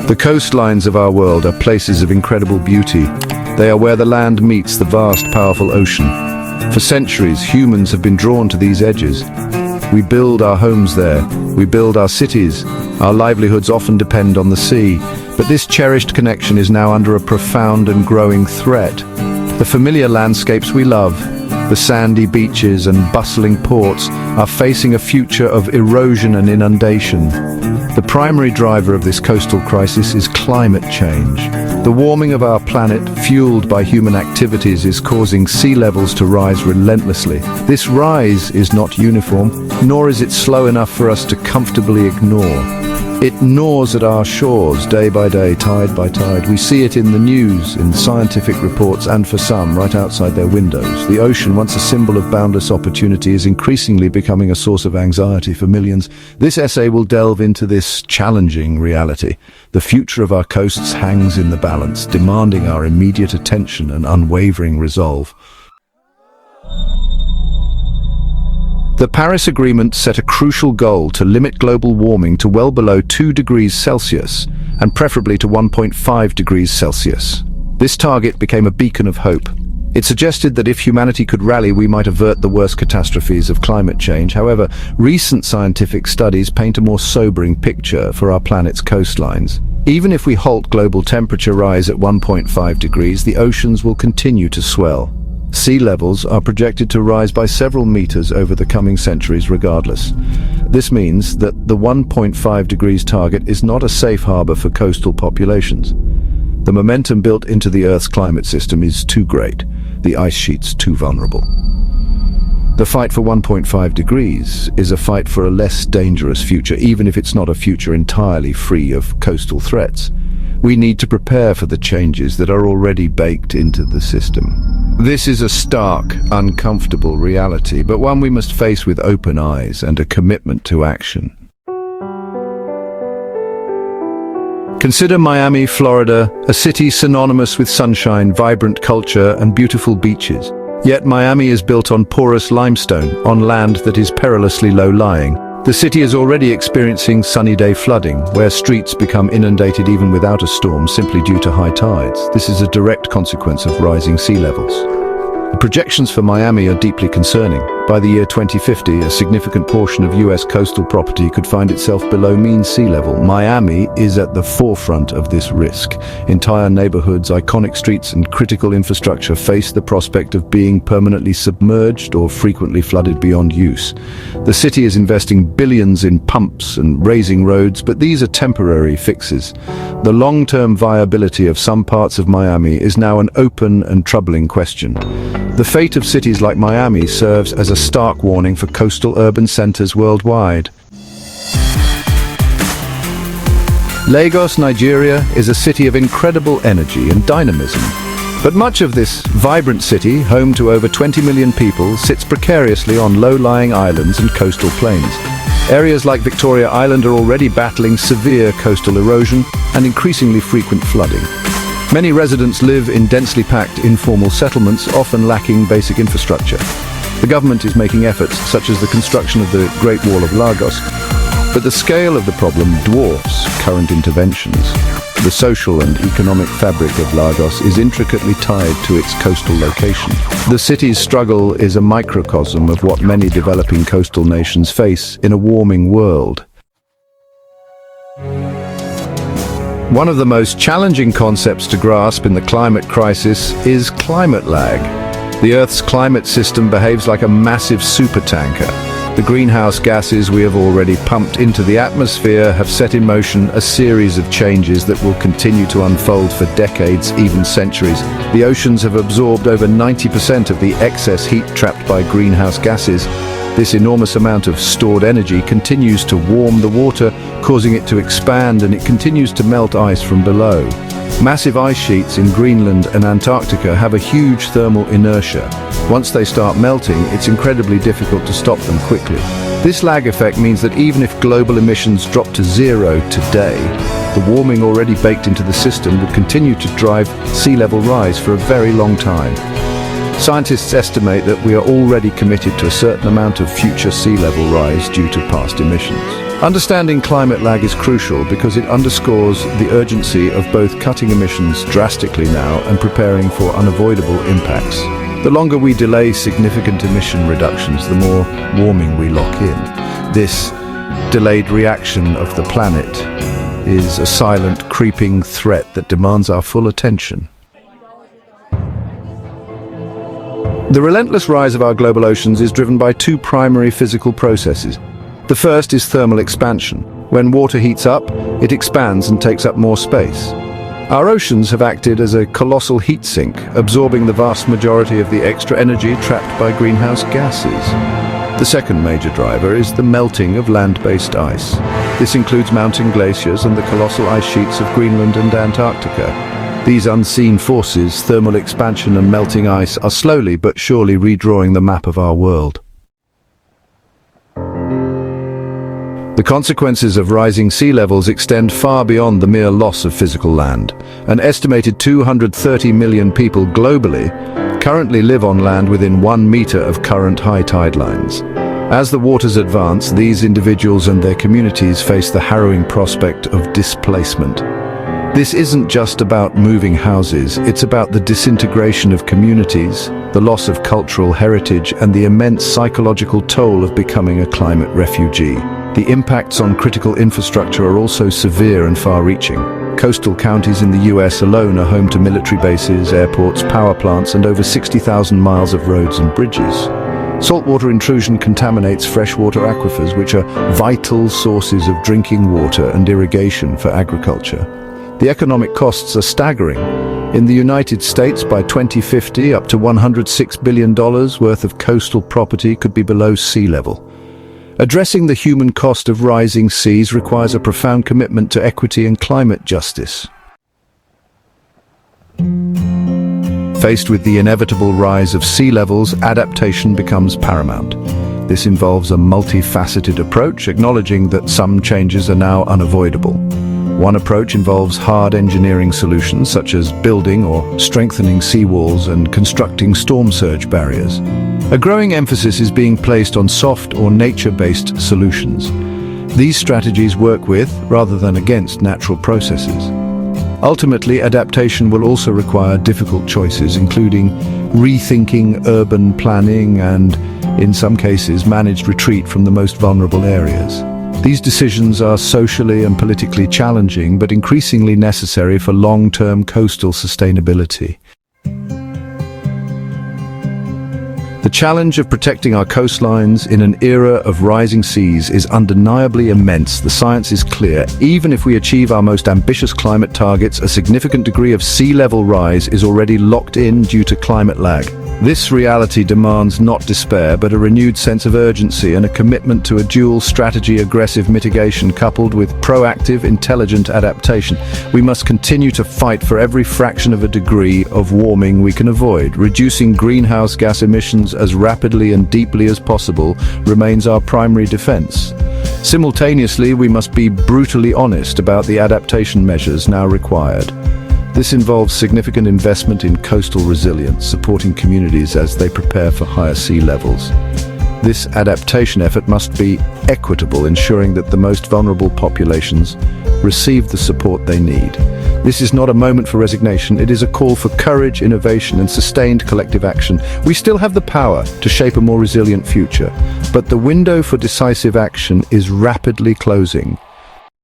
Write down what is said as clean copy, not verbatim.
The coastlines of our world are places of incredible beauty. They are where the land meets the vast, powerful ocean. For centuries, humans have been drawn to these edges. We build our homes there. We build our cities. Our livelihoods often depend on the sea. But this cherished connection is now under a profound and growing threat. The familiar landscapes we love, the sandy beaches and bustling ports, are facing a future of erosion and inundation. The primary driver of this coastal crisis is climate change. The warming of our planet, fueled by human activities, is causing sea levels to rise relentlessly. This rise is not uniform, nor is it slow enough for us to comfortably ignore. It gnaws at our shores day by day, tide by tide. We see it in the news, in scientific reports, and for some, right outside their windows. The ocean, once a symbol of boundless opportunity, is increasingly becoming a source of anxiety for millions. This essay will delve into this challenging reality. The future of our coasts hangs in the balance, demanding our immediate attention and unwavering resolve. The Paris Agreement set a crucial goal to limit global warming to well below 2 degrees Celsius, and preferably to 1.5 degrees Celsius. This target became a beacon of hope. It suggested that if humanity could rally, we might avert the worst catastrophes of climate change. However, recent scientific studies paint a more sobering picture for our planet's coastlines. Even if we halt global temperature rise at 1.5 degrees, the oceans will continue to swell. Sea levels are projected to rise by several meters over the coming centuries regardless. This means that the 1.5 degrees target is not a safe harbor for coastal populations. The momentum built into the Earth's climate system is too great, the ice sheets too vulnerable. The fight for 1.5 degrees is a fight for a less dangerous future, even if it's not a future entirely free of coastal threats. We need to prepare for the changes that are already baked into the system. This is a stark, uncomfortable reality, but one we must face with open eyes and a commitment to action. Consider Miami, Florida, a city synonymous with sunshine, vibrant culture, and beautiful beaches. Yet Miami is built on porous limestone, on land that is perilously low-lying. The city is already experiencing sunny day flooding, where streets become inundated even without a storm simply due to high tides. This is a direct consequence of rising sea levels. The projections for Miami are deeply concerning. By the year 2050, a significant portion of US coastal property could find itself below mean sea level. Miami is at the forefront of this risk. Entire neighborhoods, iconic streets, and critical infrastructure face the prospect of being permanently submerged or frequently flooded beyond use. The city is investing billions in pumps and raising roads, but these are temporary fixes. The long-term viability of some parts of Miami is now an open and troubling question. The fate of cities like Miami serves as a stark warning for coastal urban centers worldwide. Lagos, Nigeria, is a city of incredible energy and dynamism. But much of this vibrant city, home to over 20 million people, sits precariously on low-lying islands and coastal plains. Areas like Victoria Island are already battling severe coastal erosion and increasingly frequent flooding. Many residents live in densely packed informal settlements, often lacking basic infrastructure. The government is making efforts, such as the construction of the Great Wall of Lagos, but the scale of the problem dwarfs current interventions. The social and economic fabric of Lagos is intricately tied to its coastal location. The city's struggle is a microcosm of what many developing coastal nations face in a warming world. One of the most challenging concepts to grasp in the climate crisis is climate lag. The Earth's climate system behaves like a massive supertanker. The greenhouse gases we have already pumped into the atmosphere have set in motion a series of changes that will continue to unfold for decades, even centuries. The oceans have absorbed over 90% of the excess heat trapped by greenhouse gases. This enormous amount of stored energy continues to warm the water, causing it to expand, and it continues to melt ice from below. Massive ice sheets in Greenland and Antarctica have a huge thermal inertia. Once they start melting, it's incredibly difficult to stop them quickly. This lag effect means that even if global emissions drop to zero today, the warming already baked into the system will continue to drive sea level rise for a very long time. Scientists estimate that we are already committed to a certain amount of future sea level rise due to past emissions. Understanding climate lag is crucial because it underscores the urgency of both cutting emissions drastically now and preparing for unavoidable impacts. The longer we delay significant emission reductions, the more warming we lock in. This delayed reaction of the planet is a silent, creeping threat that demands our full attention. The relentless rise of our global oceans is driven by two primary physical processes. The first is thermal expansion. When water heats up, it expands and takes up more space. Our oceans have acted as a colossal heat sink, absorbing the vast majority of the extra energy trapped by greenhouse gases. The second major driver is the melting of land-based ice. This includes mountain glaciers and the colossal ice sheets of Greenland and Antarctica. These unseen forces, thermal expansion and melting ice, are slowly but surely redrawing the map of our world. The consequences of rising sea levels extend far beyond the mere loss of physical land. An estimated 230 million people globally currently live on land within 1 meter of current high tide lines. As the waters advance, these individuals and their communities face the harrowing prospect of displacement. This isn't just about moving houses, it's about the disintegration of communities, the loss of cultural heritage, and the immense psychological toll of becoming a climate refugee. The impacts on critical infrastructure are also severe and far-reaching. Coastal counties in the US alone are home to military bases, airports, power plants, and over 60,000 miles of roads and bridges. Saltwater intrusion contaminates freshwater aquifers, which are vital sources of drinking water and irrigation for agriculture. The economic costs are staggering. In the United States, by 2050, up to $106 billion worth of coastal property could be below sea level. Addressing the human cost of rising seas requires a profound commitment to equity and climate justice. Faced with the inevitable rise of sea levels, adaptation becomes paramount. This involves a multifaceted approach, acknowledging that some changes are now unavoidable. One approach involves hard engineering solutions, such as building or strengthening seawalls and constructing storm surge barriers. A growing emphasis is being placed on soft or nature-based solutions. These strategies work with, rather than against, natural processes. Ultimately, adaptation will also require difficult choices, including rethinking urban planning and, in some cases, managed retreat from the most vulnerable areas. These decisions are socially and politically challenging, but increasingly necessary for long-term coastal sustainability. The challenge of protecting our coastlines in an era of rising seas is undeniably immense. The science is clear. Even if we achieve our most ambitious climate targets, a significant degree of sea level rise is already locked in due to climate lag. This reality demands not despair, but a renewed sense of urgency and a commitment to a dual strategy: aggressive mitigation coupled with proactive, intelligent adaptation. We must continue to fight for every fraction of a degree of warming we can avoid. Reducing greenhouse gas emissions as rapidly and deeply as possible remains our primary defense. Simultaneously, we must be brutally honest about the adaptation measures now required. This involves significant investment in coastal resilience, supporting communities as they prepare for higher sea levels. This adaptation effort must be equitable, ensuring that the most vulnerable populations receive the support they need. This is not a moment for resignation, it is a call for courage, innovation, and sustained collective action. We still have the power to shape a more resilient future, but the window for decisive action is rapidly closing.